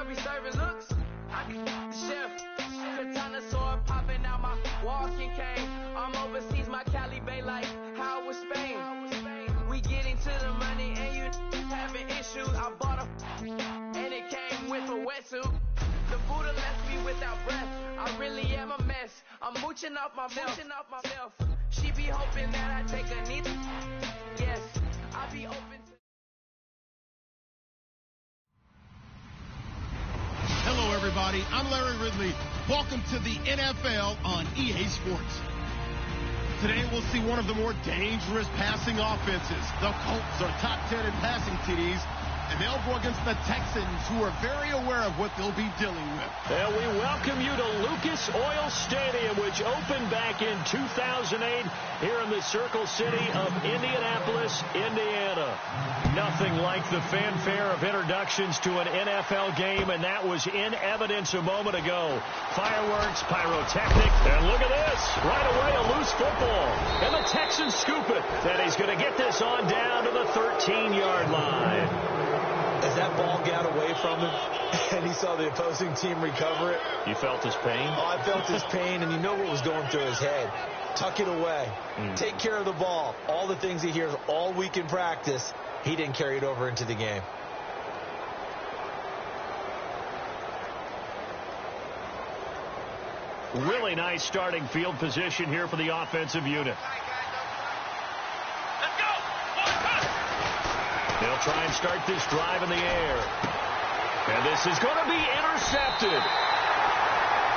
be serving looks. I can the chef. Katana sword popping out my walking cane. I'm overseas, my Cali Bay like how was Spain. We getting to the money and you having issues. I bought a and it came with a wetsuit. The Buddha left me without breath. I really am a mess. I'm mooching off my milk. She be hoping that I take a knee. Yes, I be open to. Hello, everybody. I'm Larry Ridley. Welcome to the NFL on EA Sports. Today, we'll see one of the more dangerous passing offenses. The Colts are top 10 in passing TDs, and they'll go against the Texans, who are very aware of what they'll be dealing with. And we welcome you to Lucas Oil Stadium, which opened back in 2008 here in the Circle City of Indianapolis, Indiana. Nothing like the fanfare of introductions to an NFL game, and that was in evidence a moment ago. Fireworks, pyrotechnics, and look at this. Right away, a loose football. And the Texans scoop it. And he's going to get this on down to the 13-yard line. As that ball got away from him and he saw the opposing team recover it. You felt his pain? Oh, I felt his pain, and you know what was going through his head. Tuck it away. Take care of the ball. All the things he hears all week in practice, he didn't carry it over into the game. Really nice starting field position here for the offensive unit. They'll try and start this drive in the air. And this is going to be intercepted.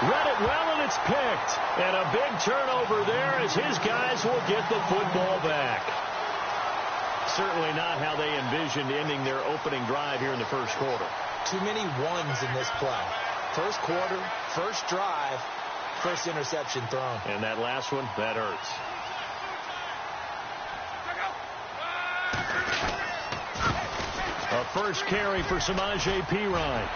Read it well, and it's picked. And a big turnover there as his guys will get the football back. Certainly not how they envisioned ending their opening drive here in the first quarter. Too many ones in this play. First quarter, first drive, first interception thrown. And that last one, that hurts. A first carry for Samaje Perine.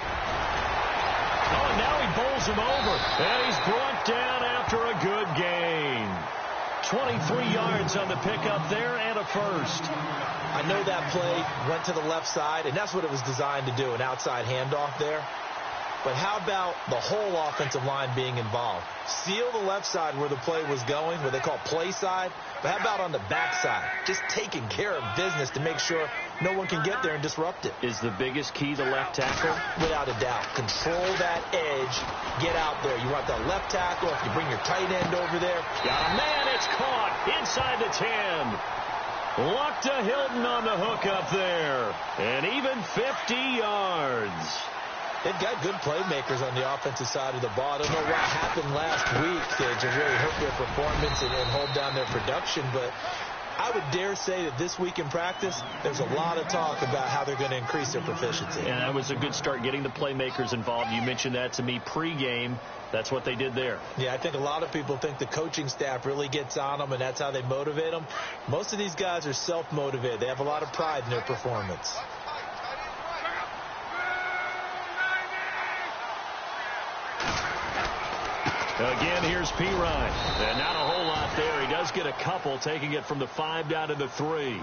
Oh, and now he bowls him over. And he's brought down after a good gain. 23 yards on the pickup there and a first. I know that play went to the left side, and that's what it was designed to do, an outside handoff there. But how about the whole offensive line being involved? Seal the left side where the play was going, what they call play side. But how about on the back side? Just taking care of business to make sure no one can get there and disrupt it. Is the biggest key the left tackle? Without a doubt. Control that edge. Get out there. You want that left tackle. If you bring your tight end over there. Got a man. It's caught inside the 10. Lockta Hilton on the hook up there. And even 50 yards. They've got good playmakers on the offensive side of the ball. I don't know what happened last week to really hurt their performance and hold down their production, but I would dare say that this week in practice, there's a lot of talk about how they're going to increase their proficiency. And that was a good start, getting the playmakers involved. You mentioned that to me pregame. That's what they did there. Yeah, I think a lot of people think the coaching staff really gets on them, and that's how they motivate them. Most of these guys are self-motivated. They have a lot of pride in their performance. Again, here's Perine. And not a whole lot there. He does get a couple, taking it from the 5 down to the 3.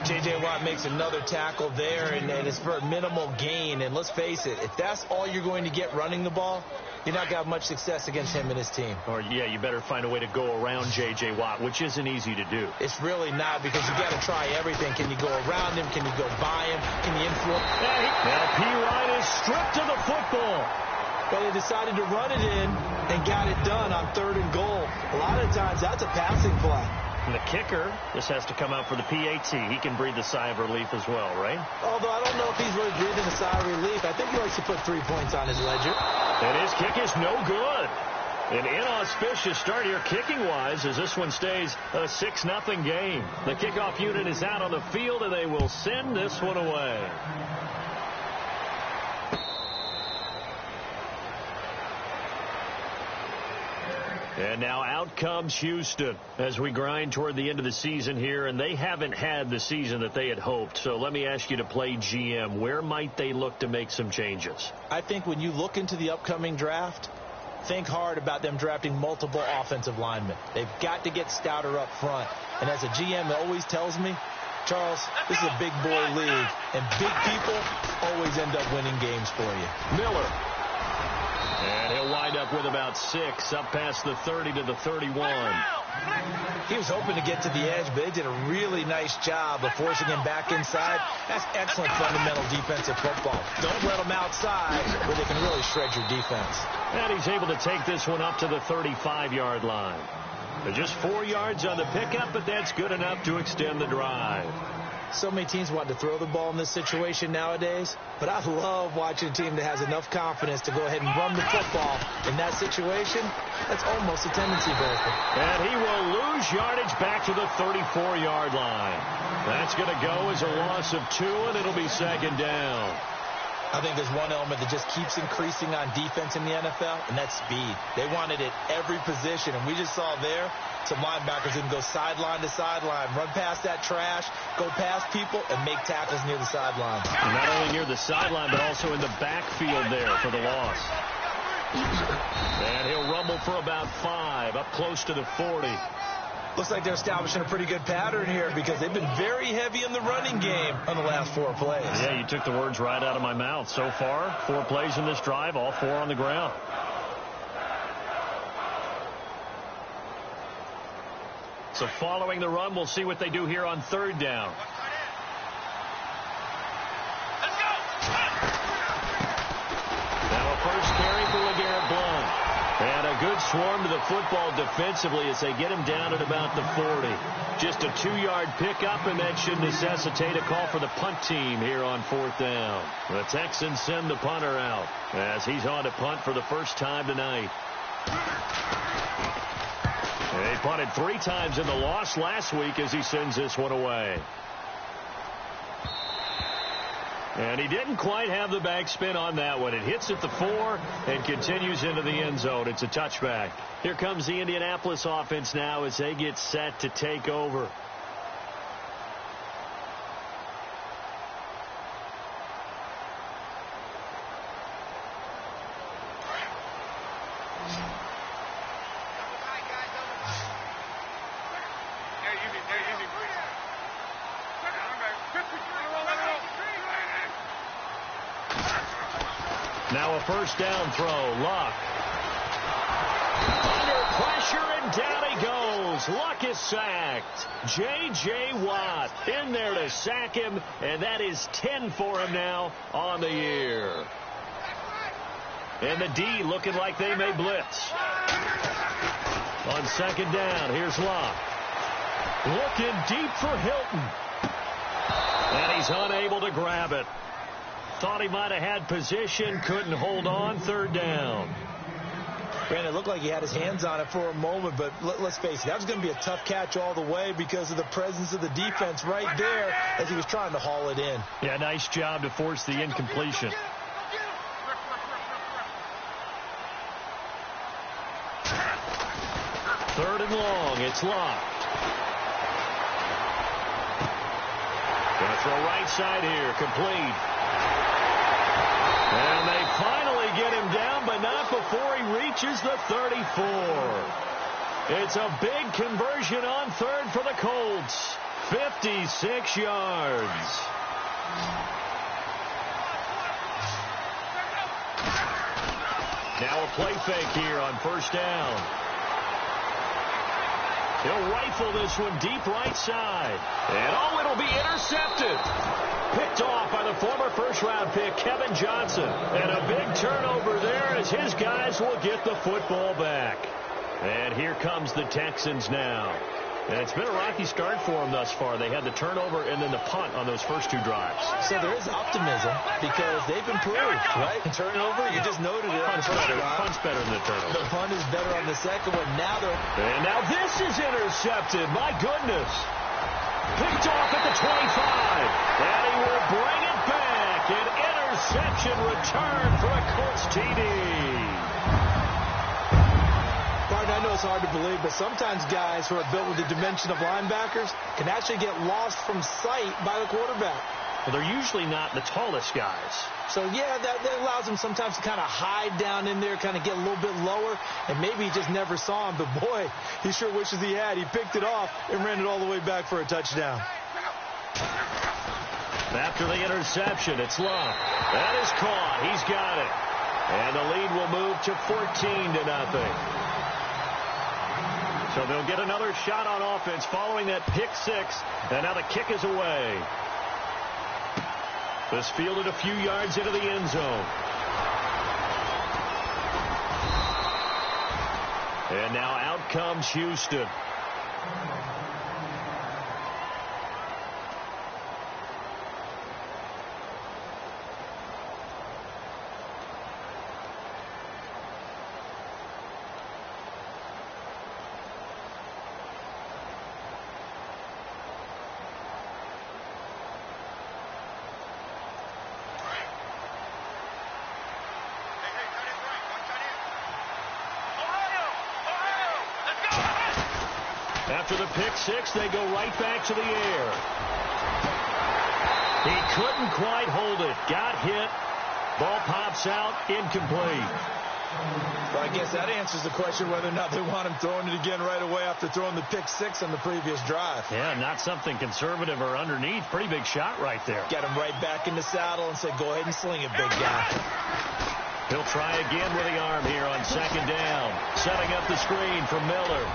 J.J. Watt makes another tackle there, and it's for a minimal gain. And let's face it, if that's all you're going to get running the ball, you're not going to have much success against him and his team. Or, yeah, you better find a way to go around J.J. Watt, which isn't easy to do. It's really not, because you got to try everything. Can you go around him? Can you go by him? Can you influence? Now Perine is stripped of the football. But they decided to run it in and got it done on 3rd and goal. A lot of times, that's a passing play. And the kicker, this has to come out for the PAT. He can breathe a sigh of relief as well, right? Although I don't know if he's really breathing a sigh of relief. I think he likes to put 3 points on his ledger. And his kick is no good. An inauspicious start here kicking-wise as this one stays a 6-0 game. The kickoff unit is out on the field, and they will send this one away. And now out comes Houston as we grind toward the end of the season here, and they haven't had the season that they had hoped. So let me ask you to play GM. Where might they look to make some changes? I think when you look into the upcoming draft, think hard about them drafting multiple offensive linemen. They've got to get stouter up front. And as a GM, it always tells me Charles, this is a big boy league, and big people always end up winning games for you. Miller. And he'll wind up with about 6, up past the 30 to the 31. He was hoping to get to the edge, but they did a really nice job of forcing him back inside. That's excellent fundamental defensive football. Don't let them outside where they can really shred your defense. And he's able to take this one up to the 35-yard line. They're just 4 yards on the pickup, but that's good enough to extend the drive. So many teams want to throw the ball in this situation nowadays, but I love watching a team that has enough confidence to go ahead and run the football in that situation. That's almost a tendency breaker. And he will lose yardage back to the 34-yard line. That's going to go as a loss of 2, and it'll be second down. I think there's one element that just keeps increasing on defense in the NFL, and that's speed. They want it at every position, and we just saw there some linebackers who can go sideline to sideline, run past that trash, go past people, and make tackles near the sideline. And not only near the sideline, but also in the backfield there for the loss. And he'll rumble for about 5, up close to the 40. Looks like they're establishing a pretty good pattern here because they've been very heavy in the running game on the last 4 plays. Yeah, you took the words right out of my mouth. So far, 4 plays in this drive, all 4 on the ground. So following the run, we'll see what they do here on 3rd down. Now a first carry for LeGarrette Blount. And a good swarm to the football defensively as they get him down at about the 40. Just a 2-yard pickup, and that should necessitate a call for the punt team here on 4th down. The Texans send the punter out as he's on to punt for the first time tonight. They punted 3 times in the loss last week as he sends this one away. And he didn't quite have the backspin on that one. It hits at the 4 and continues into the end zone. It's a touchback. Here comes the Indianapolis offense now as they get set to take over. Now a first down throw. Luck. Under pressure, and down he goes. Luck is sacked. J.J. Watt in there to sack him, and that is 10 for him now on the year. And the D looking like they may blitz. On 2nd down, here's Luck. Looking deep for Hilton. And he's unable to grab it. Thought he might have had position, couldn't hold on. 3rd down. Brandon, it looked like he had his hands on it for a moment, but let's face it, that was going to be a tough catch all the way because of the presence of the defense right there as he was trying to haul it in. Yeah, nice job to force the incompletion. 3rd and long. It's locked. Going to throw right side here. Complete. And they finally get him down, but not before he reaches the 34. It's a big conversion on 3rd for the Colts. 56 yards. Now a play fake here on 1st down. He'll rifle this one deep right side. And it'll be intercepted. Picked off by the former first-round pick, Kevin Johnson. And a big turnover there as his guys will get the football back. And here comes the Texans now. And it's been a rocky start for them thus far. They had the turnover and then the punt on those first 2 drives. So there is optimism because they've improved, right? Turnover, you just noted it on the first drive. Punt's better than the turnover. The punt is better on the second one. And now this is intercepted. My goodness. Picked off at the 25. And he will bring it back. An interception return for a Colts TD. I know it's hard to believe, but sometimes guys who are built with the dimension of linebackers can actually get lost from sight by the quarterback. Well, they're usually not the tallest guys. So, yeah, that allows them sometimes to kind of hide down in there, kind of get a little bit lower, and maybe he just never saw him. But, boy, he sure wishes he had. He picked it off and ran it all the way back for a touchdown. After the interception, it's Love. That is caught. He's got it. And the lead will move to 14-0. So they'll get another shot on offense following that pick six. And now the kick is away. This fielded a few yards into the end zone. And now out comes Houston. After the pick six, they go right back to the air. He couldn't quite hold it. Got hit. Ball pops out. Incomplete. Well, I guess that answers the question whether or not they want him throwing it again right away after throwing the pick six on the previous drive. Yeah, not something conservative or underneath. Pretty big shot right there. Get him right back in the saddle and say, go ahead and sling it, big guy. He'll try again with the arm here on second down. Setting up the screen for Miller.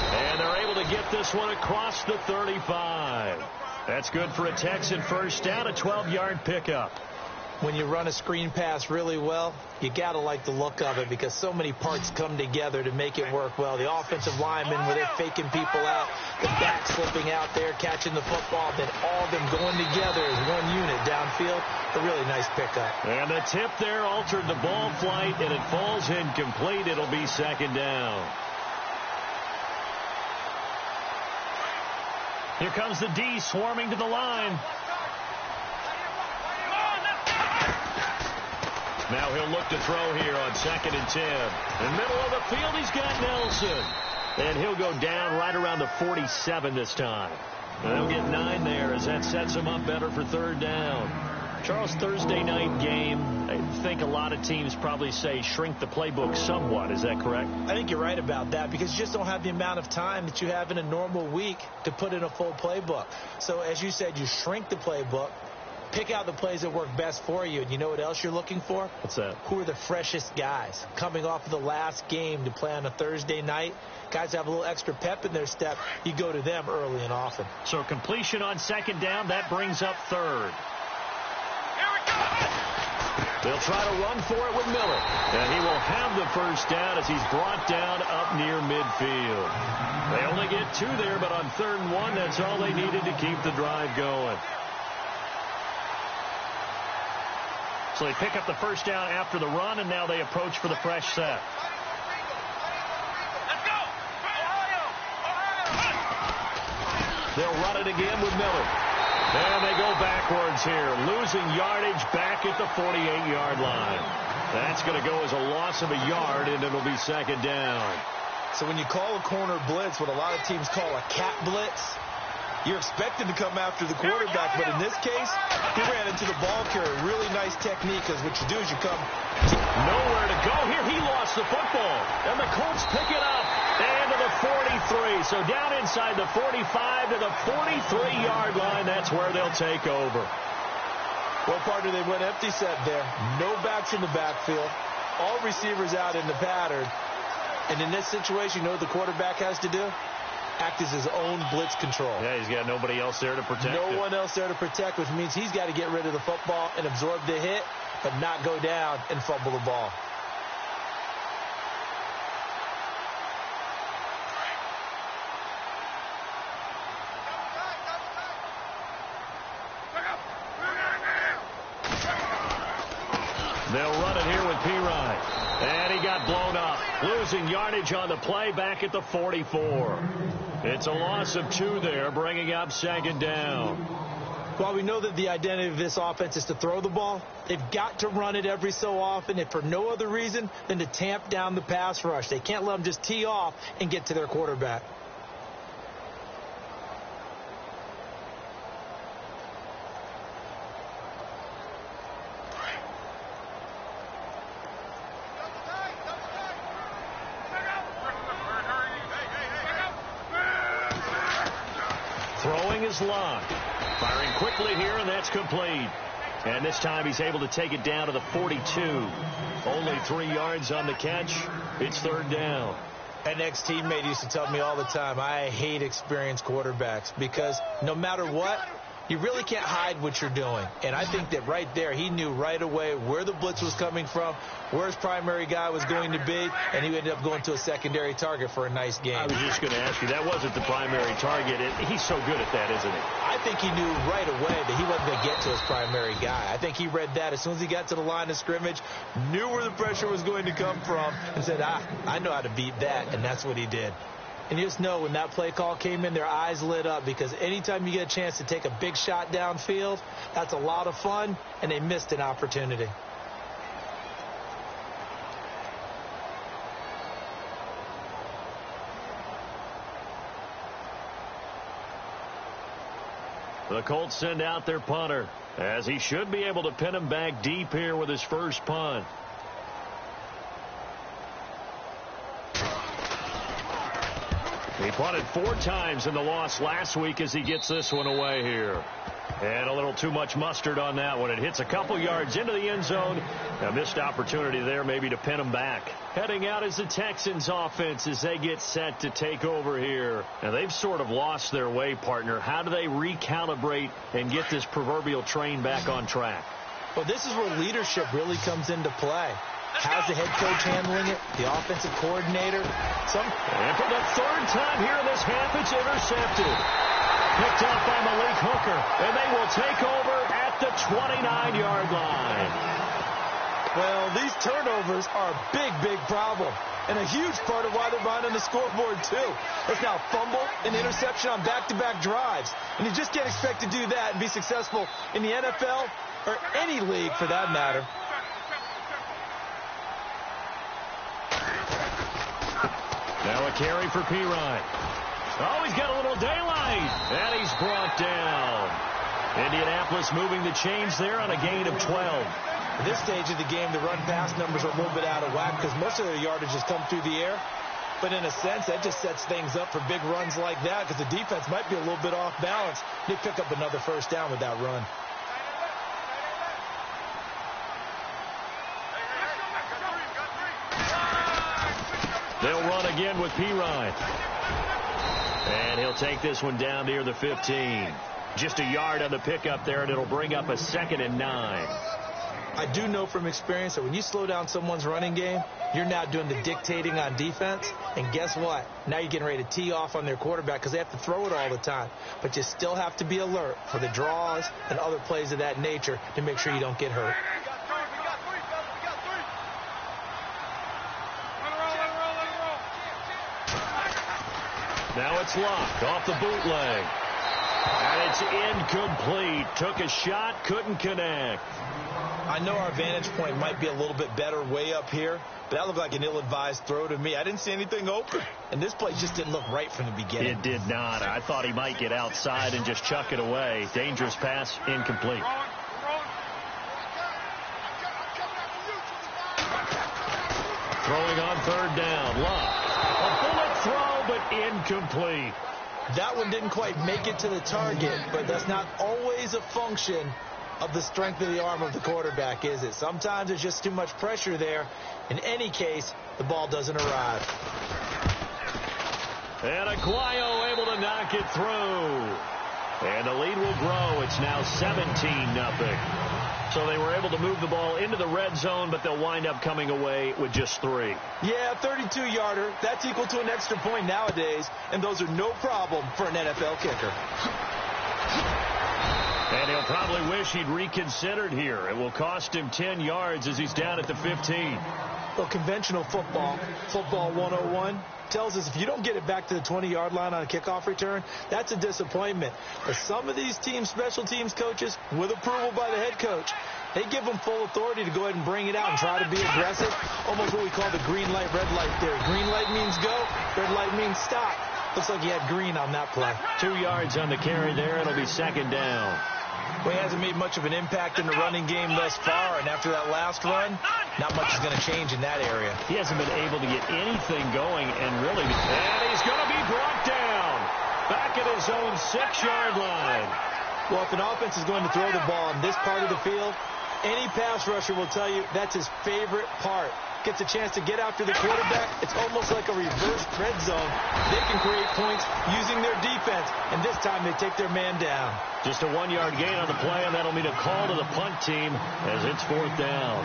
And they're able to get this one across the 35. That's good for a Texan first down, a 12-yard pickup. When you run a screen pass really well, you got to like the look of it because so many parts come together to make it work well. The offensive linemen, where they're faking people out, the back slipping out there, catching the football, then all of them going together as one unit downfield. A really nice pickup. And the tip there altered the ball flight, and it falls incomplete. It'll be second down. Here comes the D swarming to the line. Now he'll look to throw here on 2nd and 10. In the middle of the field, he's got Nelson. And he'll go down right around the 47 this time. And they'll get 9 there as that sets him up better for third down. Charles, Thursday night game, I think a lot of teams probably say shrink the playbook somewhat. Is that correct? I think you're right about that because you just don't have the amount of time that you have in a normal week to put in a full playbook. So as you said, you shrink the playbook. Pick out the plays that work best for you. And you know what else you're looking for? What's that? Who are the freshest guys coming off of the last game to play on a Thursday night? Guys have a little extra pep in their step. You go to them early and often. So completion on second down. That brings up third. They'll try to run for it with Miller. And he will have the first down as he's brought down up near midfield. They only get 2 there, but on 3rd and 1, that's all they needed to keep the drive going. So they pick up the first down after the run, and now they approach for the fresh set. Let's go! Ohio! They'll run it again with Miller. And they go backwards here, losing yardage back at the 48-yard line. That's going to go as a loss of a yard, and it'll be second down. So when you call a corner blitz, what a lot of teams call a cat blitz, you're expected to come after the quarterback, but in this case, he ran into the ball carrier. Really nice technique, because what you do is you come nowhere to go here. He lost the football, and the Colts pick it up and to the 43. So down inside the 45 to the 43-yard line. That's where they'll take over. Well, partner, they went empty set there. No backs in the backfield. All receivers out in the pattern. And in this situation, you know what the quarterback has to do? Act as his own blitz control. Yeah, he's got nobody else there to protect him. No one else there to protect, which means he's got to get rid of the football and absorb the hit, but not go down and fumble the ball. They'll run it here with P-Ryan. And he got blown up. Losing yardage on the play back at the 44. It's a loss of 2 there, bringing up second down. While we know that the identity of this offense is to throw the ball, they've got to run it every so often, and for no other reason than to tamp down the pass rush. They can't let them just tee off and get to their quarterback. is Locke. Firing quickly here, and that's complete. And this time he's able to take it down to the 42. Only 3 yards on the catch. It's third down. An ex-teammate used to tell me all the time, I hate experienced quarterbacks because no matter what, you really can't hide what you're doing. And I think that right there, he knew right away where the blitz was coming from, where his primary guy was going to be, and he ended up going to a secondary target for a nice game. I was just going to ask you, that wasn't the primary target. He's so good at that, isn't he? I think he knew right away that he wasn't going to get to his primary guy. I think he read that as soon as he got to the line of scrimmage, knew where the pressure was going to come from, and said, I know how to beat that, and that's what he did. And you just know when that play call came in, their eyes lit up because anytime you get a chance to take a big shot downfield, that's a lot of fun, and they missed an opportunity. The Colts send out their punter, as he should be able to pin him back deep here with his first punt. He punted 4 times in the loss last week as he gets this one away here. And a little too much mustard on that one. It hits a couple yards into the end zone. A missed opportunity there maybe to pin him back. Heading out is the Texans offense as they get set to take over here. Now they've sort of lost their way, partner. How do they recalibrate and get this proverbial train back on track? Well, this is where leadership really comes into play. How's the head coach handling it? The offensive coordinator? And for the 3rd time here in this half, it's intercepted. Picked off by Malik Hooker, and they will take over at the 29-yard line. Well, these turnovers are a big, big problem, and a huge part of why they're behind on the scoreboard, too. It's now fumble and interception on back-to-back drives, and you just can't expect to do that and be successful in the NFL or any league for that matter. Now a carry for Pirine. Oh, he's got a little daylight. And he's brought down. Indianapolis moving the chains there on a gain of 12. At this stage of the game, the run-pass numbers are a little bit out of whack because most of their yardage has come through the air. But in a sense, that just sets things up for big runs like that because the defense might be a little bit off balance. They pick up another first down with that run. They'll run again with Pirine. And he'll take this one down near the 15. Just a yard on the pickup there, and it'll bring up a 2nd and 9. I do know from experience that when you slow down someone's running game, you're now doing the dictating on defense. And guess what? Now you're getting ready to tee off on their quarterback because they have to throw it all the time. But you still have to be alert for the draws and other plays of that nature to make sure you don't get hurt. Now it's Locke off the bootleg. And it's incomplete. Took a shot, couldn't connect. I know our vantage point might be a little bit better way up here, but that looked like an ill-advised throw to me. I didn't see anything open. And this play just didn't look right from the beginning. It did not. I thought he might get outside and just chuck it away. Dangerous pass, incomplete. Throwing on 3rd down. Locke. A bullet throw, but incomplete. That one didn't quite make it to the target, but that's not always a function of the strength of the arm of the quarterback, is it? Sometimes there's just too much pressure there. In any case, the ball doesn't arrive. And Aguayo able to knock it through. And the lead will grow. It's now 17-0. So they were able to move the ball into the red zone, but they'll wind up coming away with just 3. Yeah, 32-yarder. That's equal to an extra point nowadays, and those are no problem for an NFL kicker. And he'll probably wish he'd reconsidered here. It will cost him 10 yards as he's down at the 15. Well, conventional football 101, tells us if you don't get it back to the 20-yard line on a kickoff return, that's a disappointment. But some of these team special teams coaches, with approval by the head coach, they give them full authority to go ahead and bring it out and try to be aggressive, almost what we call the green light, red light theory. Green light means go, red light means stop. Looks like he had green on that play. 2 yards on the carry there. It'll be 2nd down. Well, he hasn't made much of an impact in the running game thus far, and after that last run, not much is going to change in that area. He hasn't been able to get anything going, and he's going to be brought down. back at his own 6-yard line. Well, if an offense is going to throw the ball in this part of the field, any pass rusher will tell you that's his favorite part. Gets a chance to get after the quarterback. It's almost like a reverse red zone. They can create points using their defense, and this time they take their man down. Just a 1-yard gain on the play, and that'll mean a call to the punt team as it's 4th down.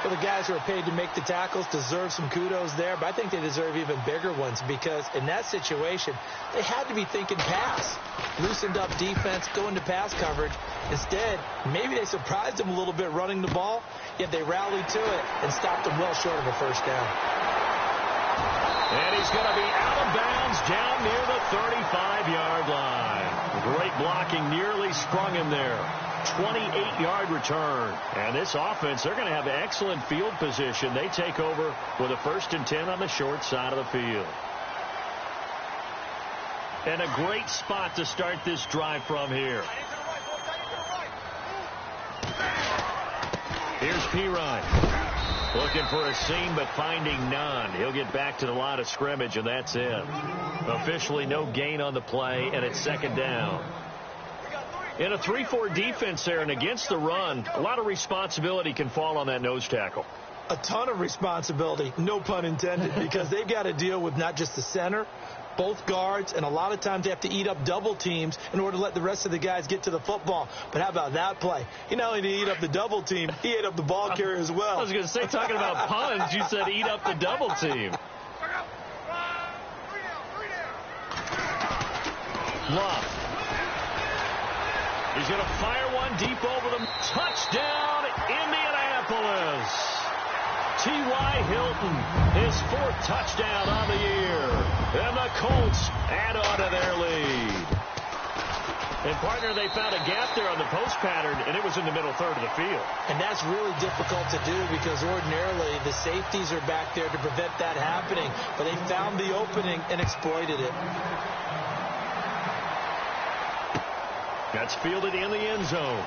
Well, the guys who are paid to make the tackles deserve some kudos there, but I think they deserve even bigger ones because in that situation, they had to be thinking pass. Loosened up defense, go into pass coverage. Instead, maybe they surprised them a little bit running the ball, yet they rallied to it and stopped them well short of a first down. And he's going to be out of bounds down near the 35-yard line. Great blocking, nearly sprung him there. 28-yard return. And this offense, they're going to have excellent field position. They take over with a 1st and 10 on the short side of the field. And a great spot to start this drive from here. Here's Pirine. Looking for a seam, but finding none. He'll get back to the line of scrimmage, and that's it. Officially no gain on the play, and it's 2nd down. In a 3-4 defense there, and against the run, a lot of responsibility can fall on that nose tackle. A ton of responsibility, no pun intended, because they've got to deal with not just the center, both guards, and a lot of times they have to eat up double teams in order to let the rest of the guys get to the football. But how about that play? He not only did he eat up the double team, he ate up the ball carrier as well. I was going to say, talking about puns, you said eat up the double team. Love. He's going to fire one deep over the touchdown, Indianapolis. T.Y. Hilton, his 4th touchdown on the year. And the Colts add on to their lead. And, partner, they found a gap there on the post pattern, and it was in the middle third of the field. And that's really difficult to do because ordinarily the safeties are back there to prevent that happening. But they found the opening and exploited it. That's fielded in the end zone.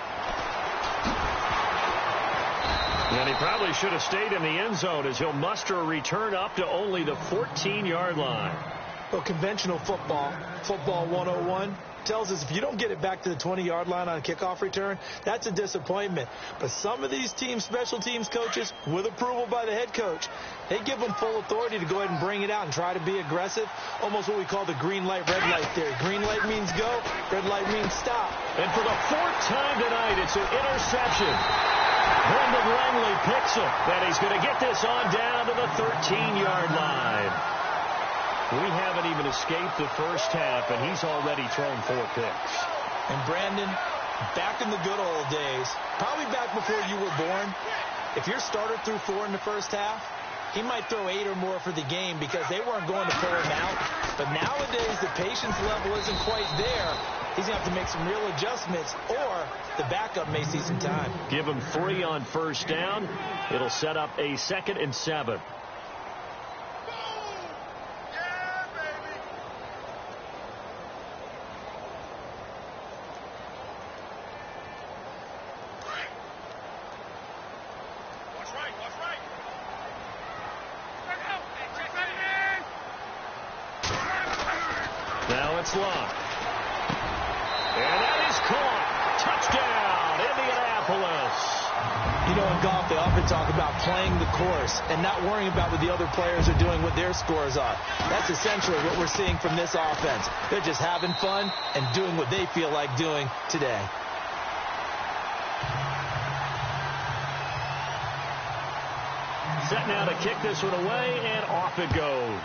And he probably should have stayed in the end zone as he'll muster a return up to only the 14-yard line. Well, conventional football 101, tells us if you don't get it back to the 20-yard line on a kickoff return, that's a disappointment. But some of these teams, special teams coaches, with approval by the head coach, they give them full authority to go ahead and bring it out and try to be aggressive, almost what we call the green light, red light theory. Green light means go, red light means stop. And for the 4th time tonight, it's an interception. Brendan Langley picks him, and he's going to get this on down to the 13-yard line. We haven't even escaped the first half, and he's already thrown 4 picks. And Brandon, back in the good old days, probably back before you were born, if your starter threw 4 in the first half, he might throw 8 or more for the game because they weren't going to pull him out. But nowadays, the patience level isn't quite there. He's going to have to make some real adjustments, or the backup may see some time. Give him 3 on first down. It'll set up a 2nd and 7. Now it's Love. And that is caught. Touchdown, Indianapolis. You know, in golf, they often talk about playing the course and not worrying about what the other players are doing, what their scores are. That's essentially what we're seeing from this offense. They're just having fun and doing what they feel like doing today. Set now to kick this one away, and off it goes.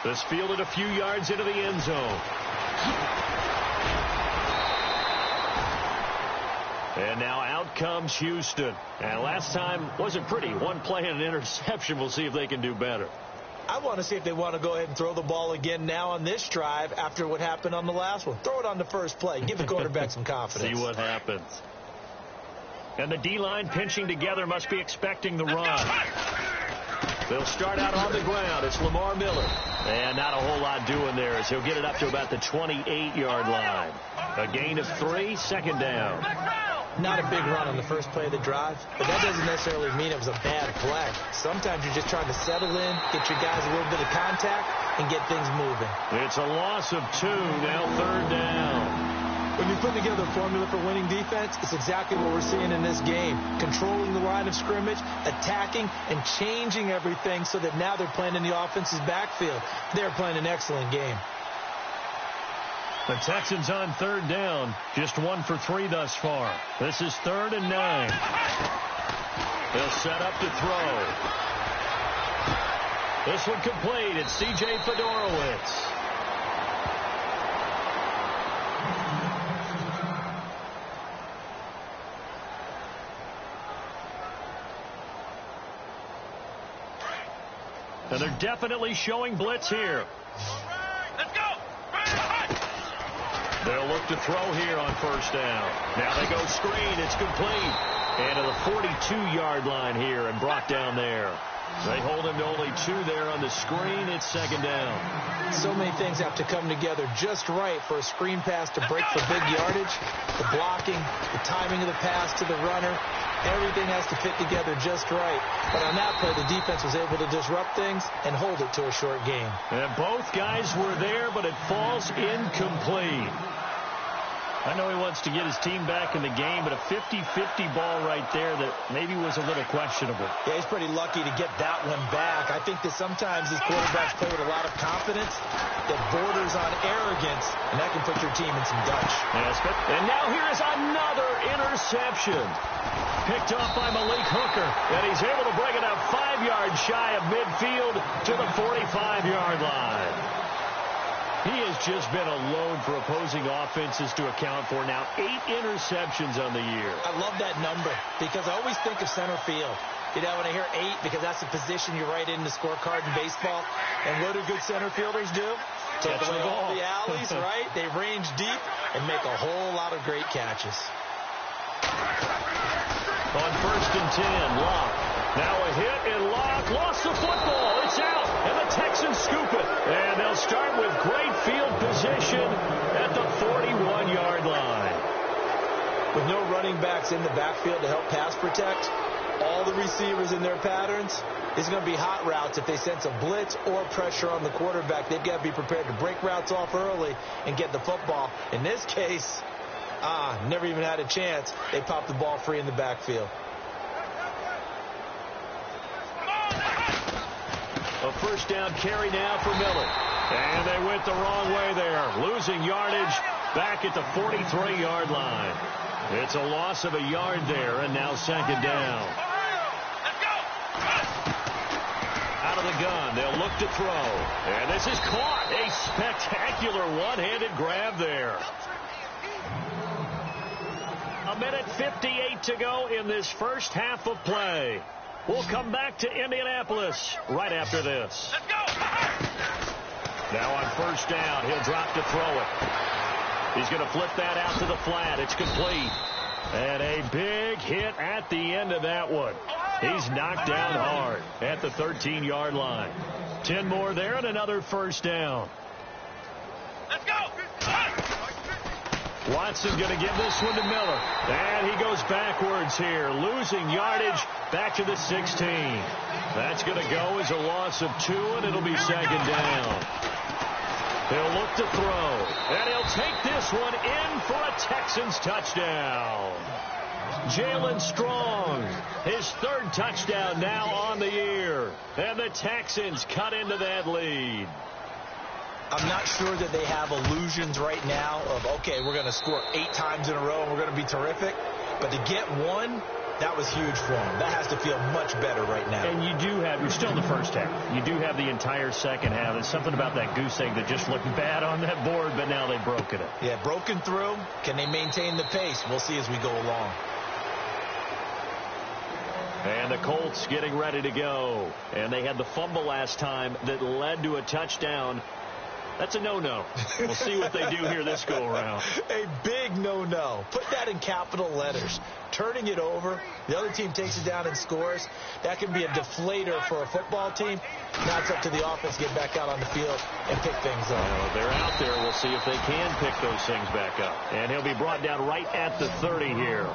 This fielded a few yards into the end zone. And now out comes Houston. And last time wasn't pretty. One play and an interception. We'll see if they can do better. I want to see if they want to go ahead and throw the ball again now on this drive after what happened on the last one. Throw it on the first play. Give the quarterback some confidence. See what happens. And the D-line pinching together must be expecting the run. They'll start out on the ground. It's Lamar Miller. And not a whole lot doing there as he'll get it up to about the 28-yard line. A gain of 3, 2nd down. Not a big run on the first play of the drive, but that doesn't necessarily mean it was a bad play. Sometimes you're just trying to settle in, get your guys a little bit of contact, and get things moving. It's a loss of 2, now 3rd down. When you put together a formula for winning defense, it's exactly what we're seeing in this game. Controlling the line of scrimmage, attacking, and changing everything so that now they're playing in the offense's backfield. They're playing an excellent game. The Texans on 3rd down, just 1 for 3 thus far. This is 3rd and 9. They'll set up to throw. This one complete. It's C.J. Fedorowicz. And they're definitely showing blitz here. Let's go. They'll look to throw here on 1st down. Now they go screen. It's complete. And to the 42-yard line here and brought down there. They hold him to only 2 there on the screen. It's 2nd down. So many things have to come together just right for a screen pass to break for big yardage. The blocking, the timing of the pass to the runner. Everything has to fit together just right. But on that play, the defense was able to disrupt things and hold it to a short game. And both guys were there, but it falls incomplete. I know he wants to get his team back in the game, but a 50-50 ball right there that maybe was a little questionable. Yeah, he's pretty lucky to get that one back. I think that sometimes these quarterbacks play with a lot of confidence that borders on arrogance, and that can put your team in some Dutch. Yes, and now here is another interception. Picked off by Malik Hooker, and he's able to bring it up 5 yards shy of midfield to the 45-yard line. He has just been a load for opposing offenses to account for now. 8 interceptions on the year. I love that number because I always think of center field. You know, when I hear 8, because that's the position you write in the scorecard in baseball. And what do good center fielders do? Take away all the alleys, right? They range deep and make a whole lot of great catches. On 1st and 10, Locke. Now a hit, and Locke lost the football. It's out, and the Texans scoop it. And they'll start with great field position at the 41-yard line. With no running backs in the backfield to help pass protect, all the receivers in their patterns, it's going to be hot routes. If they sense a blitz or pressure on the quarterback, they've got to be prepared to break routes off early and get the football. In this case, never even had a chance. They popped the ball free in the backfield. A 1st down carry now for Miller. And they went the wrong way there. Losing yardage back at the 43-yard line. It's a loss of a yard there, and now 2nd down. Out of the gun, they'll look to throw. And this is caught. A spectacular one-handed grab there. 1:58 to go in this first half of play. We'll come back to Indianapolis right after this. Let's go. Now on 1st down, he'll drop to throw it. He's going to flip that out to the flat. It's complete. And a big hit at the end of that one. He's knocked down hard at the 13-yard line. 10 more there and another 1st down. Let's go. Watson going to give this one to Miller. And he goes backwards here, losing yardage back to the 16. That's going to go as a loss of 2, and it'll be 2nd down. He'll look to throw, and he'll take this one in for a Texans touchdown. Jalen Strong, his 3rd touchdown now on the year. And the Texans cut into that lead. I'm not sure that they have illusions right now of, okay, we're going to score 8 times in a row and we're going to be terrific. But to get 1, that was huge for them. That has to feel much better right now. And you're still in the first half. You do have the entire second half. There's something about that goose egg that just looked bad on that board, but now they've broken it. Yeah, broken through. Can they maintain the pace? We'll see as we go along. And the Colts getting ready to go. And they had the fumble last time that led to a touchdown. That's a no-no. We'll see what they do here this go-around. A big no-no. Put that in capital letters. Turning it over, the other team takes it down and scores. That can be a deflator for a football team. Now it's up to the offense to get back out on the field and pick things up. Well, they're out there. We'll see if they can pick those things back up. And he'll be brought down right at the 30 here.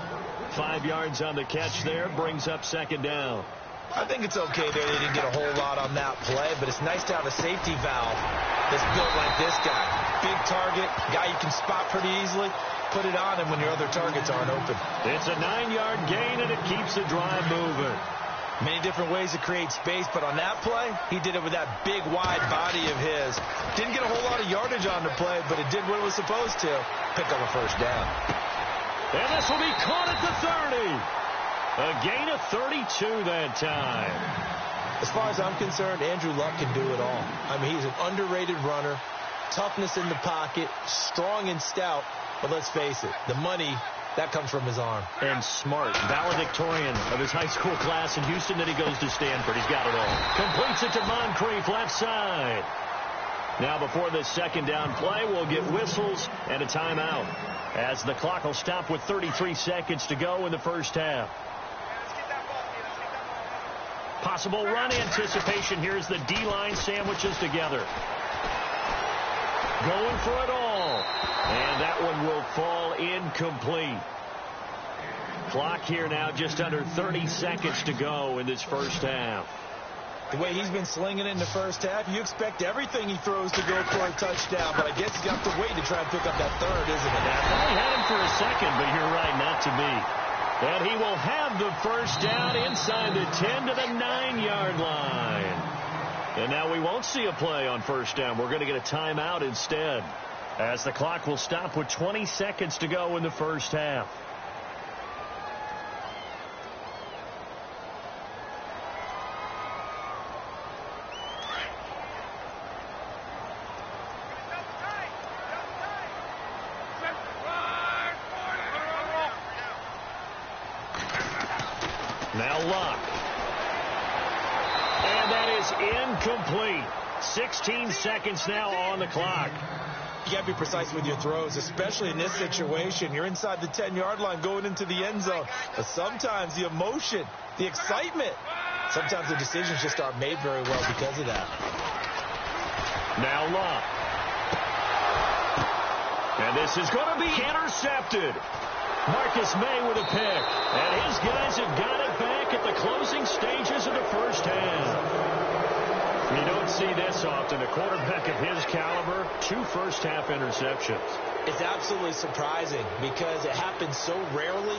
5 yards on the catch there. Brings up second down. I think it's okay there. They didn't get a whole lot on that play, but it's nice to have a safety valve that's built like this guy. Big target, guy you can spot pretty easily. Put it on him when your other targets aren't open. It's a 9-yard gain, and it keeps the drive moving. Many different ways to create space, but on that play, he did it with that big, wide body of his. Didn't get a whole lot of yardage on the play, but it did what it was supposed to. Pick up a first down. And this will be caught at the 30. A gain of 32 that time. As far as I'm concerned, Andrew Luck can do it all. I mean, he's an underrated runner, toughness in the pocket, strong and stout, but let's face it, the money, that comes from his arm. And smart, valedictorian of his high school class in Houston, then he goes to Stanford. He's got it all. Completes it to Moncrief, left side. Now before this second down play, we'll get whistles and a timeout, as the clock will stop with 33 seconds to go in the first half. Possible run anticipation. Here's the D-line sandwiches together. Going for it all. And that one will fall incomplete. Clock here now just under 30 seconds to go in this first half. The way he's been slinging it in the first half, you expect everything he throws to go for a touchdown, but I guess he's got to wait to try and pick up that third, isn't it? I had him for a second, but you're right, not to me. And he will have the first down inside the 10 to the 9-yard line. And now we won't see a play on first down. We're going to get a timeout instead, as the clock will stop with 20 seconds to go in the first half. Now Luck. And that is incomplete. 16 seconds now on the clock. You got to be precise with your throws, especially in this situation. You're inside the 10-yard line going into the end zone. But sometimes the emotion, the excitement, sometimes the decisions just aren't made very well because of that. Now Luck. And this is going to be intercepted. Marcus May with a pick. And his guys have got it back at the closing stages of the first half. You don't see this often. A quarterback of his caliber, 2 first-half interceptions. It's absolutely surprising because it happens so rarely.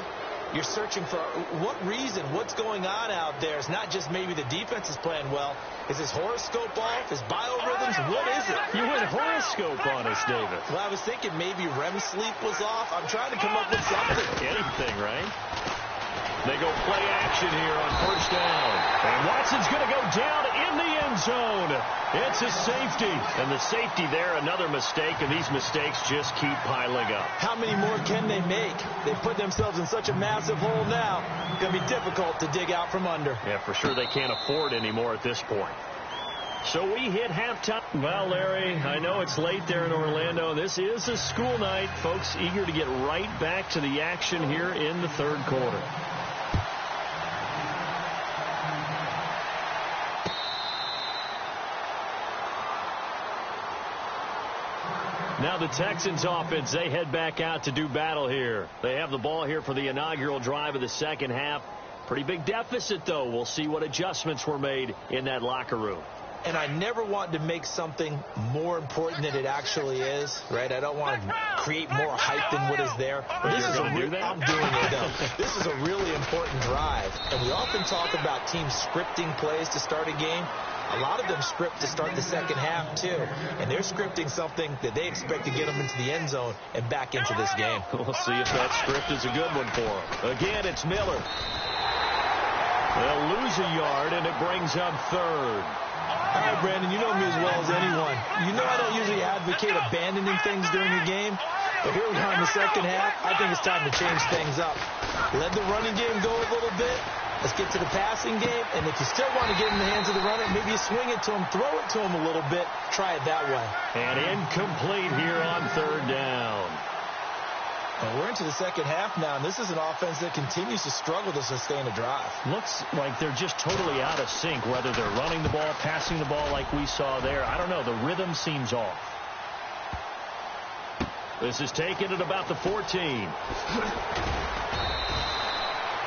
You're searching for what reason, what's going on out there. It's not just maybe the defense is playing well. Is his horoscope off? His biorhythms? What is it? You went horoscope on us, David. Well, I was thinking maybe REM sleep was off. I'm trying to come up with something. Anything, right? They go play action here on first down. And Watson's going to go down in the end zone. It's a safety. And the safety there, another mistake, and these mistakes just keep piling up. How many more can they make? They put themselves in such a massive hole now. It's going to be difficult to dig out from under. Yeah, for sure they can't afford any more at this point. So we hit halftime. Well, Larry, I know it's late there in Orlando. This is a school night. Folks eager to get right back to the action here in the third quarter. Now the Texans offense, they head back out to do battle here. They have the ball here for the inaugural drive of the second half. Pretty big deficit, though. We'll see what adjustments were made in that locker room. And I never want to make something more important than it actually is, right? I don't want to create more hype than what is there. But this is I'm doing it, though. This is a really important drive. And we often talk about teams scripting plays to start a game. A lot of them script to start the second half, too. And they're scripting something that they expect to get them into the end zone and back into this game. We'll see if that script is a good one for them. Again, it's Miller. They'll lose a yard, and it brings up third. All right, Brandon, you know me as well as anyone. You know I don't usually advocate abandoning things during a game. But here we are in the second half. I think it's time to change things up. Let the running game go a little bit. Let's get to the passing game, and if you still want to get in the hands of the runner, maybe you swing it to him, throw it to him a little bit, try it that way. And incomplete here on third down. Well, we're into the second half now, and this is an offense that continues to struggle to sustain a drive. Looks like they're just totally out of sync, whether they're running the ball, passing the ball like we saw there. I don't know. The rhythm seems off. This is taken at about the 14.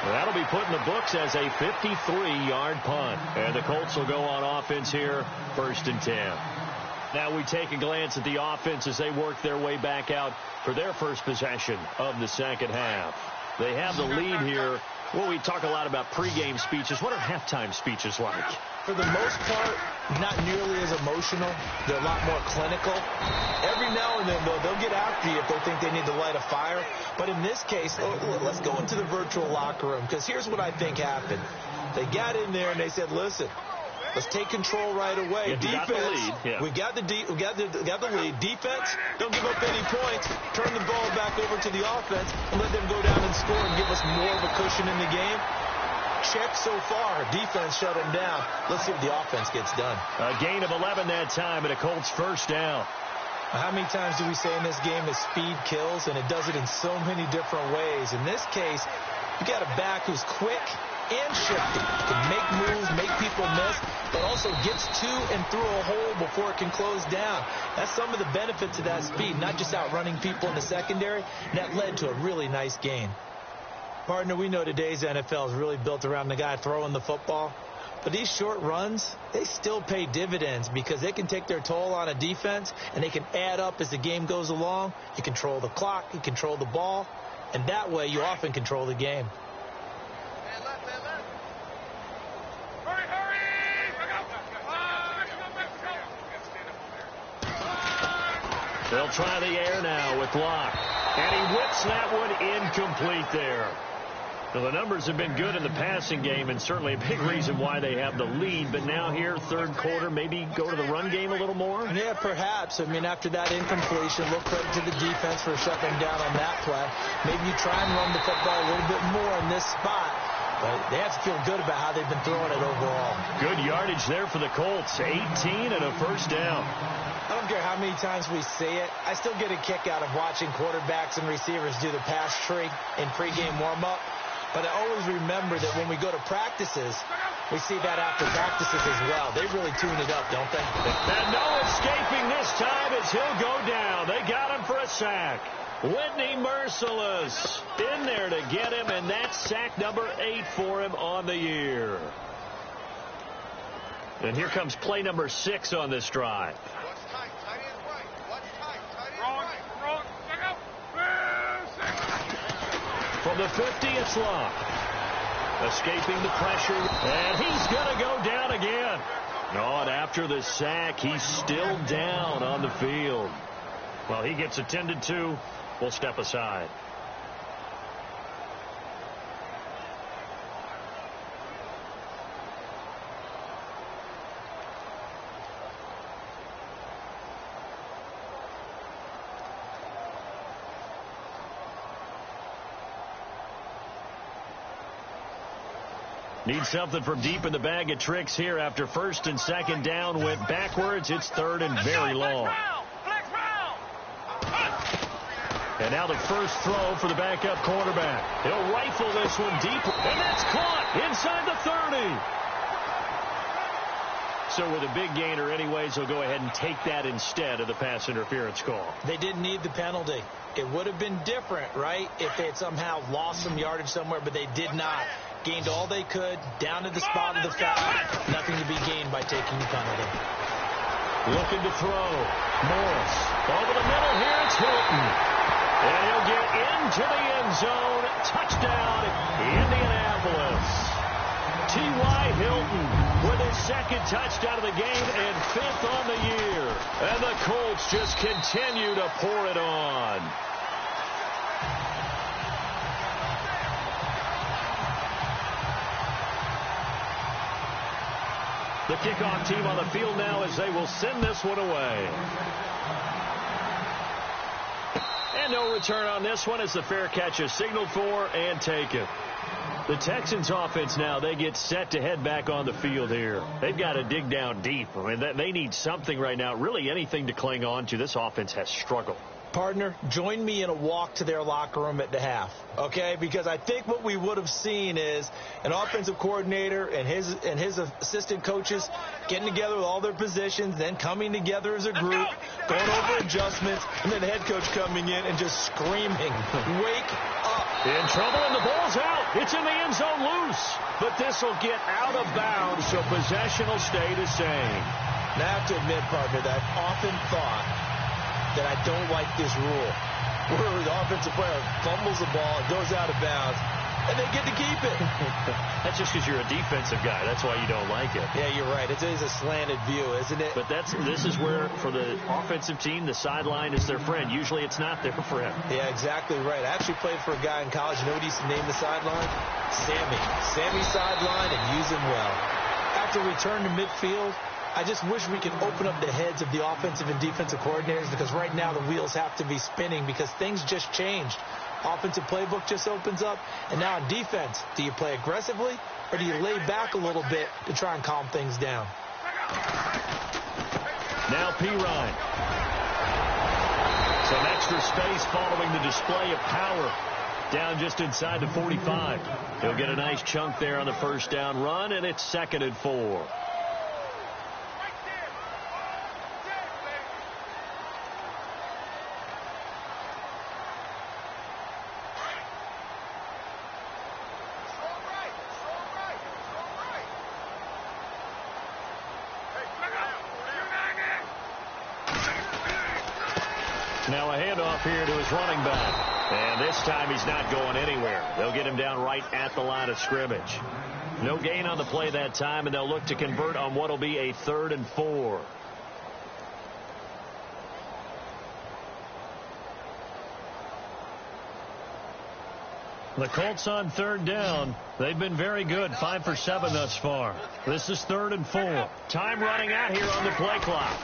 That'll be put in the books as a 53-yard punt. And the Colts will go on offense here, 1st and 10. Now we take a glance at the offense as they work their way back out for their first possession of the second half. They have the lead here. Well, we talk a lot about pregame speeches. What are halftime speeches like? For the most part, not nearly as emotional. They're a lot more clinical. Every now and then, though, they'll get after you if they think they need to light a fire. But in this case, let's go into the virtual locker room, because here's what I think happened. They got in there and they said, listen, let's take control right away. Yeah, Defense, we got the lead. Defense, don't give up any points. Turn the ball back over to the offense and let them go down and score and give us more of a cushion in the game. Check so far. Defense shut them down. Let's see what the offense gets done. A gain of 11 that time and a Colts first down. How many times do we say in this game that speed kills, and it does it in so many different ways? In this case, you got a back who's quick and shifty, can make moves, make people miss, but also gets to and through a hole before it can close down. That's some of the benefits of that speed, not just outrunning people in the secondary. And that led to a really nice gain. Partner, we know today's NFL is really built around the guy throwing the football. But these short runs, they still pay dividends because they can take their toll on a defense, and they can add up as the game goes along. You control the clock, you control the ball, and that way you often control the game. They'll try the air now with Locke. And he whips that one incomplete there. Well, the numbers have been good in the passing game, and certainly a big reason why they have the lead. But now here, third quarter, maybe go to the run game a little more? Yeah, perhaps. I mean, after that incompletion, little credit to the defense for shutting down on that play. Maybe you try and run the football a little bit more in this spot. But they have to feel good about how they've been throwing it overall. Good yardage there for the Colts. 18 and a first down. I don't care how many times we say it. I still get a kick out of watching quarterbacks and receivers do the pass tree in pregame warm-up. But I always remember that when we go to practices, we see that after practices as well. They really tune it up, don't they? And no escaping this time as he'll go down. They got him for a sack. Whitney Merciless in there to get him, and that's sack number 8 for him on the year. And here comes play number 6 on this drive. From the 50, it's Locke. Escaping the pressure, and he's going to go down again. Oh, and after the sack, he's still down on the field. Well, he gets attended to. We'll step aside. Need something from deep in the bag of tricks here after first and second down went backwards. It's third and very long. And now the first throw for the backup quarterback. He'll rifle this one deep, and that's caught inside the 30. So with a big gainer anyways, they'll go ahead and take that instead of the pass interference call. They didn't need the penalty. It would have been different, right, if they had somehow lost some yardage somewhere, but they did not. Gained all they could, down to the spot of the foul. Nothing to be gained by taking the penalty. Looking to throw. Morris. Over the middle here, it's Hilton. And he'll get into the end zone. Touchdown, Indianapolis. T.Y. Hilton with his second touchdown of the game and 5th on the year. And the Colts just continue to pour it on. The kickoff team on the field now as they will send this one away. And no return on this one as the fair catch is signaled for and taken. The Texans offense now, they get set to head back on the field here. They've got to dig down deep. I mean, they need something right now, really anything to cling on to. This offense has struggled. Partner, join me in a walk to their locker room at the half, okay? Because I think what we would have seen is an offensive coordinator and his assistant coaches getting together with all their positions, then coming together as a group, going over adjustments, and then the head coach coming in and just screaming, "Wake up!" In trouble, and the ball's out. It's in the end zone loose. But this will get out of bounds, so possession will stay the same. Now, I have to admit, partner, that I've often thought that I don't like this rule, where the offensive player fumbles the ball, it goes out of bounds, and they get to keep it. That's just because you're a defensive guy. That's why you don't like it. Yeah, you're right. It is a slanted view, isn't it? But this is where, for the offensive team, the sideline is their friend. Usually it's not their friend. Yeah, exactly right. I actually played for a guy in college. You know what he used to name the sideline? Sammy. Sammy sideline, and use him well. After return to midfield, I just wish we could open up the heads of the offensive and defensive coordinators, because right now the wheels have to be spinning because things just changed. Offensive playbook just opens up, and now on defense, do you play aggressively or do you lay back a little bit to try and calm things down? Now Pirine. Some extra space following the display of power. Down just inside the 45. He'll get a nice chunk there on the first down run, and it's 2nd and 4. Now a handoff here to his running back. And this time he's not going anywhere. They'll get him down right at the line of scrimmage. No gain on the play that time, and they'll look to convert on what will be a 3rd and 4. The Colts on 3rd down. They've been very good, 5 for 7 thus far. This is 3rd and 4. Time running out here on the play clock.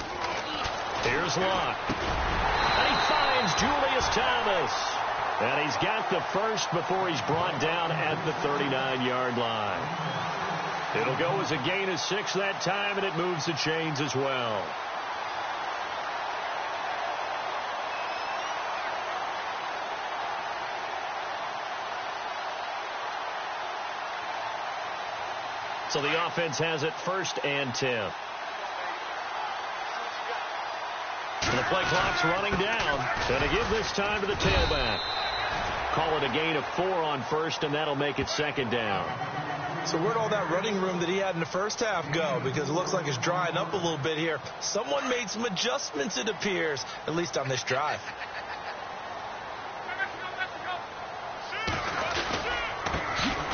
Here's Locke. And he finds Julius Thomas. And he's got the first before he's brought down at the 39-yard line. It'll go as a gain of 6 that time, and it moves the chains as well. So the offense has it 1st and 10. The play clock's running down. And to give this time to the tailback. Call it a gain of 4 on 1st, and that'll make it 2nd down. So where'd all that running room that he had in the first half go? Because it looks like it's drying up a little bit here. Someone made some adjustments, it appears, at least on this drive.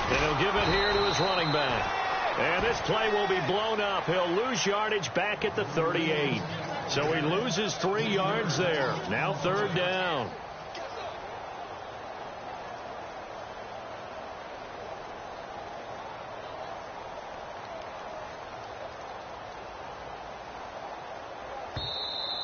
And he'll give it here to his running back. And this play will be blown up. He'll lose yardage back at the 38. So he loses 3 yards there. Now 3rd down.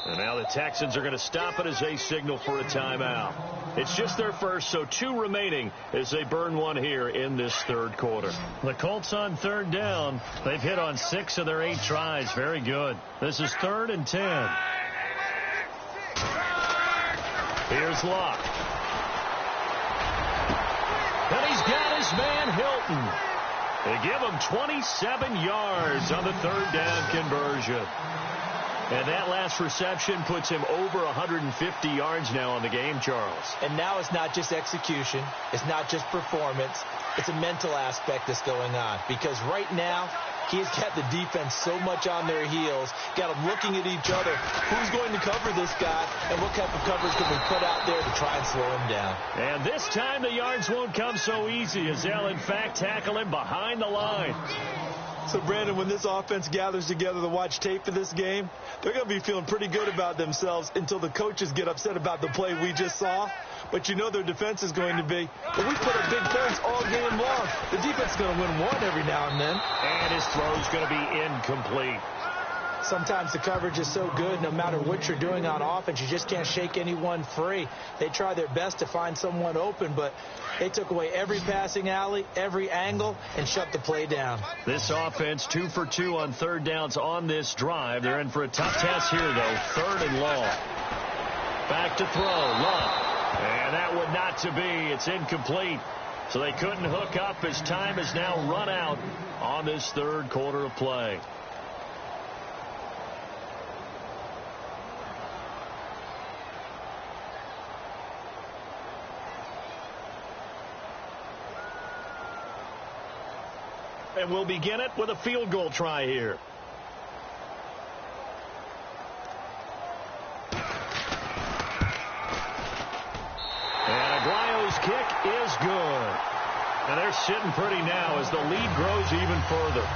And now the Texans are going to stop it as they signal for a timeout. It's just their first, so 2 remaining as they burn 1 here in this 3rd quarter. The Colts on 3rd down. They've hit on 6 of their 8 tries. Very good. This is 3rd and 10. Here's Locke. And he's got his man Hilton. They give him 27 yards on the 3rd down conversion. And that last reception puts him over 150 yards now on the game, Charles. And now it's not just execution. It's not just performance. It's a mental aspect that's going on. Because right now, he's got the defense so much on their heels, got them looking at each other. Who's going to cover this guy, and what type of coverage can we put out there to try and slow him down? And this time the yards won't come so easy, as they'll, in fact, tackle him behind the line. So, Brandon, when this offense gathers together to watch tape of this game, they're going to be feeling pretty good about themselves until the coaches get upset about the play we just saw. But you know their defense is going to be, but we put up big points all game long. The defense is going to win 1 every now and then. And his throw's going to be incomplete. Sometimes the coverage is so good, no matter what you're doing on offense, you just can't shake anyone free. They try their best to find someone open, but they took away every passing alley, every angle, and shut the play down. This offense 2 for 2 on 3rd downs on this drive. They're in for a tough test here, though. 3rd and long. Back to throw. Love. And that would not to be. It's incomplete. So they couldn't hook up as time has now run out on this 3rd quarter of play. And we'll begin it with a field goal try here. And Aguayo's kick is good. And they're sitting pretty now as the lead grows even further.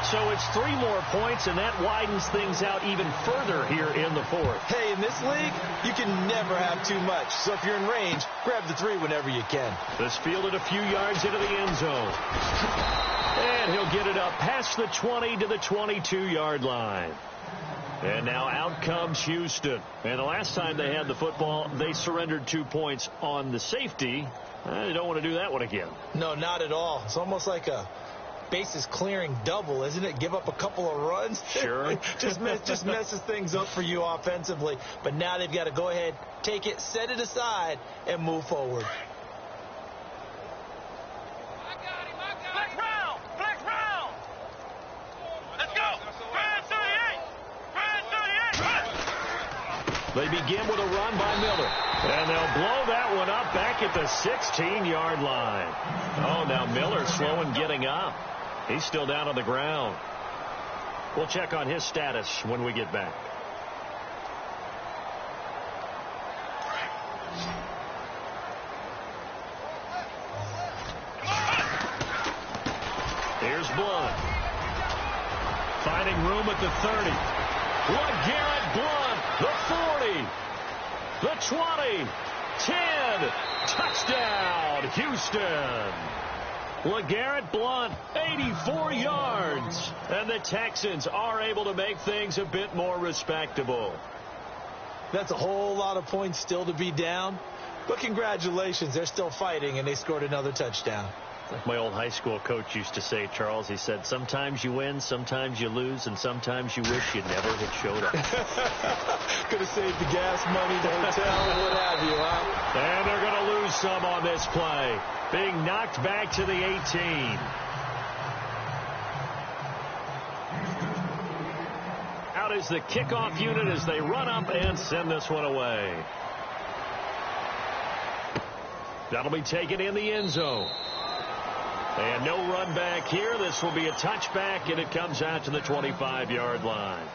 So it's 3 more points, and that widens things out even further here in the fourth. Hey, in this league, you can never have too much. So if you're in range, grab the 3 whenever you can. This fielded a few yards into the end zone. And he'll get it up past the 20 to the 22-yard line. And now out comes Houston. And the last time they had the football, they surrendered 2 points on the safety. They don't want to do that one again. No, not at all. It's almost like a bases clearing double, isn't it? Give up a couple of runs. Sure. just messes things up for you offensively. But now they've got to go ahead, take it, set it aside, and move forward. Flex round. Let's go. Brand 38. They begin with a run by Miller. And they'll blow that one up back at the 16-yard line. Oh, now Miller slow in getting up. He's still down on the ground. We'll check on his status when we get back. Here's Blunt. Finding room at the 30. LeGarrette Blunt, the 40, the 20, 10, touchdown, Houston. LeGarrette Blunt, 84 yards. And the Texans are able to make things a bit more respectable. That's a whole lot of points still to be down. But congratulations, they're still fighting, and they scored another touchdown. Like my old high school coach used to say, Charles, he said, sometimes you win, sometimes you lose, and sometimes you wish you never had showed up. Could have saved the gas money, the hotel, what have you, huh? And they're going to lose some on this play. Being knocked back to the 18. Out is the kickoff unit as they run up and send this one away. That'll be taken in the end zone. And no run back here. This will be a touchback, and it comes out to the 25-yard line.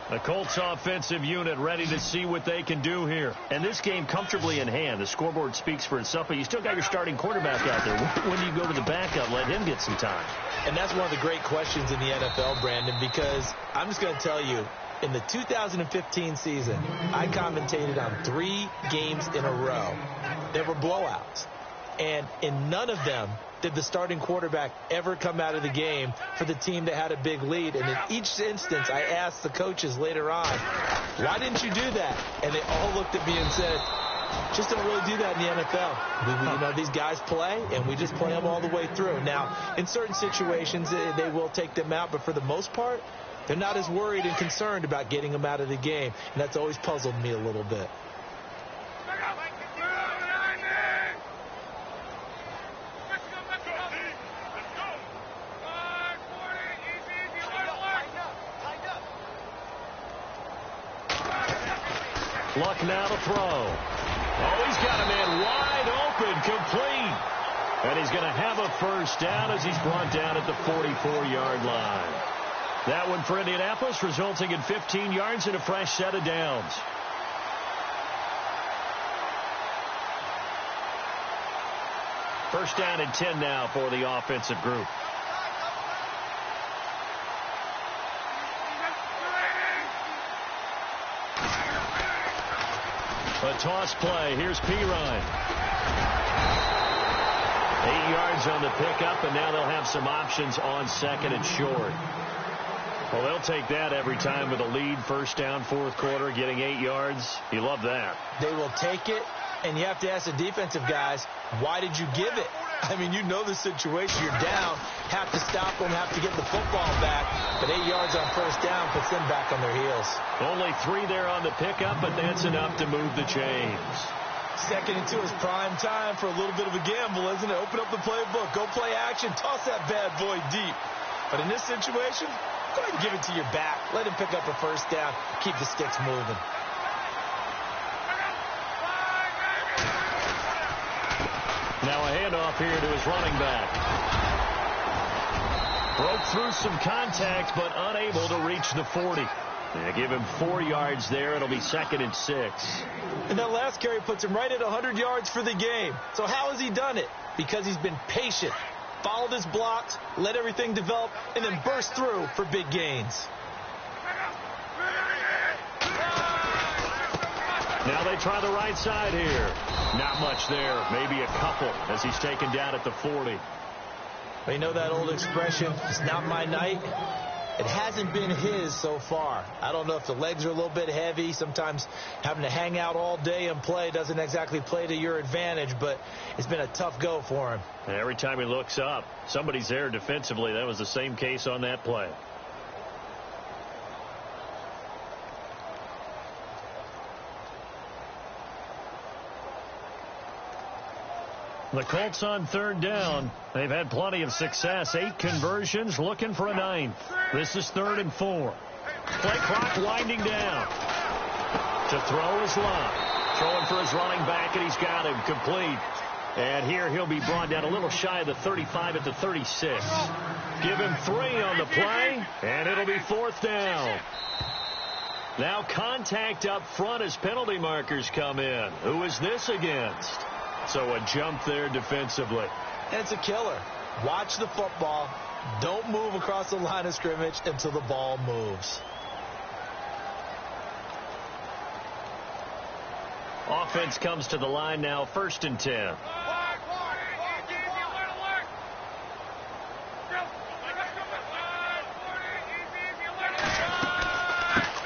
The Colts offensive unit ready to see what they can do here. And this game comfortably in hand. The scoreboard speaks for itself, but you still got your starting quarterback out there. When do you go to the backup, let him get some time? And that's one of the great questions in the NFL, Brandon, because I'm just going to tell you, in the 2015 season, I commentated on 3 games in a row. They were blowouts. And in none of them did the starting quarterback ever come out of the game for the team that had a big lead. And in each instance, I asked the coaches later on, why didn't you do that? And they all looked at me and said, just don't really do that in the NFL. You know, these guys play, and we just play them all the way through. Now, in certain situations, they will take them out, but for the most part, they're not as worried and concerned about getting them out of the game, and that's always puzzled me a little bit. Luck now to throw. Oh, he's got a man wide open, complete. And he's going to have a first down as he's brought down at the 44-yard line. That one for Indianapolis, resulting in 15 yards and a fresh set of downs. First down and 10 now for the offensive group. A toss play. Here's Pirine. 8 yards on the pickup, and now they'll have some options on second and short. Well, they'll take that every time with a lead. First down, fourth quarter, getting 8 yards. You love that. They will take it, and you have to ask the defensive guys, why did you give it? I mean, you know the situation. You're down, have to stop them, have to get the football back. But 8 yards on first down puts them back on their heels. Only 3 there on the pickup, but that's enough to move the chains. Second and 2 is prime time for a little bit of a gamble, isn't it? Open up the playbook, go play action, toss that bad boy deep. But in this situation, go ahead and give it to your back. Let him pick up a first down, keep the sticks moving. Now a handoff here to his running back. Broke through some contact, but unable to reach the 40. They give him 4 yards there. It'll be 2nd and 6. And that last carry puts him right at 100 yards for the game. So how has he done it? Because he's been patient, followed his blocks, let everything develop, and then burst through for big gains. Now they try the right side here. Not much there. Maybe a couple as he's taken down at the 40. You know that old expression, it's not my night? It hasn't been his so far. I don't know if the legs are a little bit heavy. Sometimes having to hang out all day and play doesn't exactly play to your advantage, but it's been a tough go for him. And every time he looks up, somebody's there defensively. That was the same case on that play. The Colts on 3rd down. They've had plenty of success. 8 conversions, looking for a 9th. This is 3rd and 4. Play clock winding down. To throw is Love. Throwing for his running back, and he's got him complete. And here he'll be brought down a little shy of the 35 at the 36. Give him 3 on the play, and it'll be 4th down. Now contact up front as penalty markers come in. Who is this against? So a jump there defensively. And it's a killer. Watch the football. Don't move across the line of scrimmage until the ball moves. Offense comes to the line now, 1st and 10.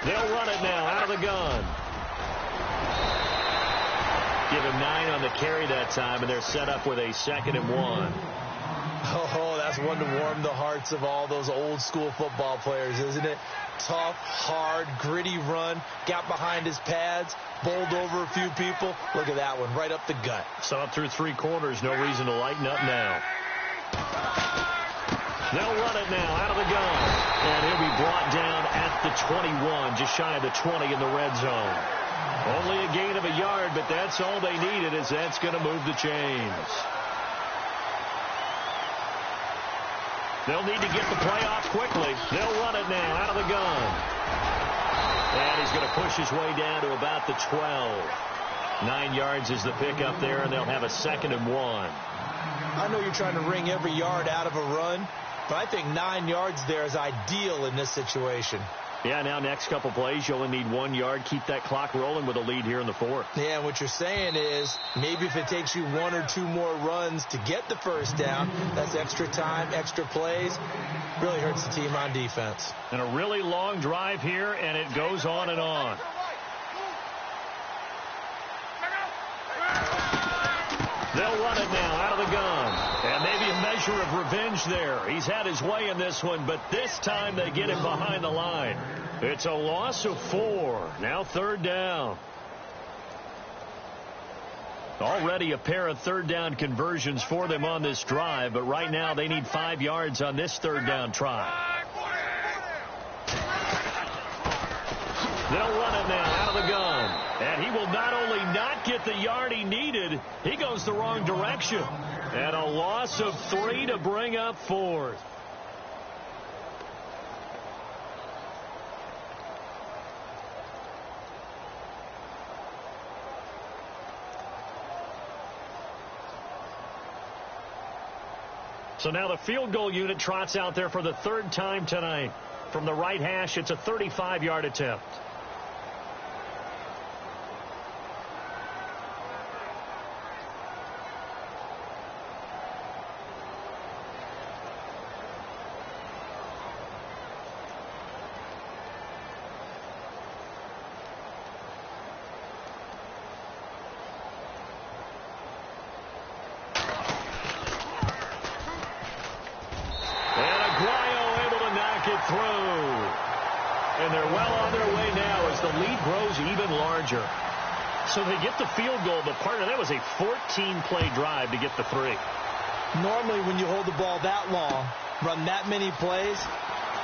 They'll run it now out of the gun. Give him 9 on the carry that time, and they're set up with a 2nd and 1. Oh, that's one to warm the hearts of all those old school football players, isn't it? Tough, hard, gritty run, got behind his pads, bowled over a few people. Look at that one, right up the gut. Saw it through 3 quarters, no reason to lighten up now. They'll run it now out of the gun, and he'll be brought down at the 21, just shy of the 20 in the red zone. Only a gain of a yard, but that's all they needed, as that's going to move the chains. They'll need to get the play off quickly. They'll run it now out of the gun. And he's going to push his way down to about the 12. 9 yards is the pickup there, and they'll have a 2nd and 1. I know you're trying to wring every yard out of a run, but I think 9 yards there is ideal in this situation. Yeah, now next couple plays, you only need 1 yard. Keep that clock rolling with a lead here in the 4th. Yeah, and what you're saying is maybe if it takes you 1 or 2 more runs to get the 1st down, that's extra time, extra plays. Really hurts the team on defense. And a really long drive here, and it goes on and on. They'll run it now out of the gun. And maybe a measure of revenge there. He's had his way in this one, but this time they get him behind the line. It's a loss of 4. Now 3rd down. Already a pair of 3rd down conversions for them on this drive, but right now they need 5 yards on this 3rd down try. They'll run it now out of the gun. And he will not only not get the yard he needed, he goes the wrong direction. And a loss of 3 to bring up 4th. So now the field goal unit trots out there for the 3rd time tonight. From the right hash, it's a 35-yard attempt. And they're well on their way now as the lead grows even larger. So they get the field goal, but partner, that was a 14-play drive to get the 3. Normally when you hold the ball that long, run that many plays,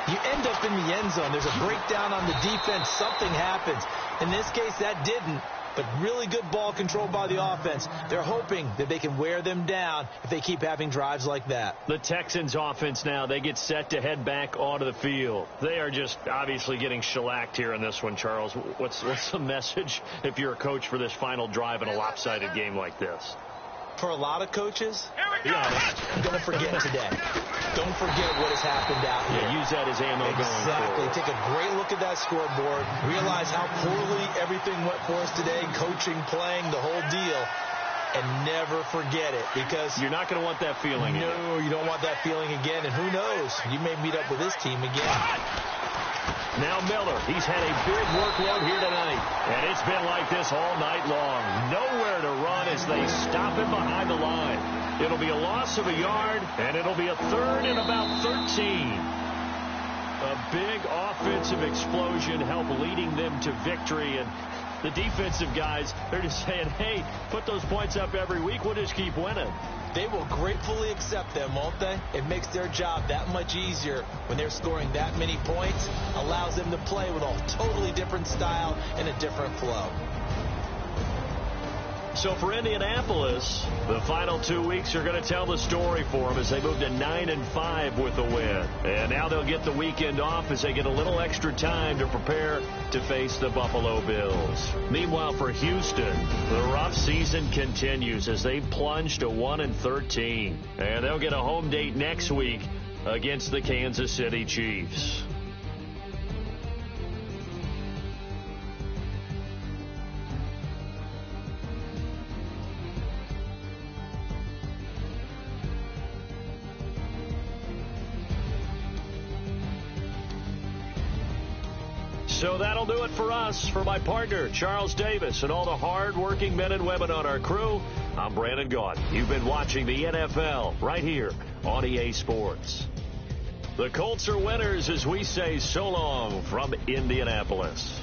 you end up in the end zone. There's a breakdown on the defense. Something happens. In this case, that didn't. but really good ball control by the offense. They're hoping that they can wear them down if they keep having drives like that. The Texans offense now, they get set to head back onto the field. They are just obviously getting shellacked here in this one, Charles. What's the message if you're a coach for this final drive in a lopsided game like this? For a lot of coaches, be honest, don't forget today. Don't forget what has happened out here. Yeah, use that as ammo going forward. Exactly. Take a great look at that scoreboard. Realize how poorly everything went for us today, coaching, playing, the whole deal. And never forget it, because you're not going to want that feeling again. No, you don't want that feeling again. And who knows? You may meet up with this team again. Now Miller, he's had a big workload here tonight, and it's been like this all night long. Nowhere to run as they stop him behind the line. It'll be a loss of a yard, and it'll be a 3rd and about 13. A big offensive explosion helped leading them to victory, and the defensive guys, they're just saying, hey, put those points up every week, we'll just keep winning. They will gratefully accept them, won't they? It makes their job that much easier when they're scoring that many points. Allows them to play with a totally different style and a different flow. So for Indianapolis, the final 2 weeks are going to tell the story for them as they move to 9-5 with a win. And now they'll get the weekend off as they get a little extra time to prepare to face the Buffalo Bills. Meanwhile, for Houston, the rough season continues as they plunge to 1-13. And they'll get a home date next week against the Kansas City Chiefs. So that'll do it for us. For my partner, Charles Davis, and all the hard-working men and women on our crew, I'm Brandon Gaudin. You've been watching the NFL right here on EA Sports. The Colts are winners as we say so long from Indianapolis.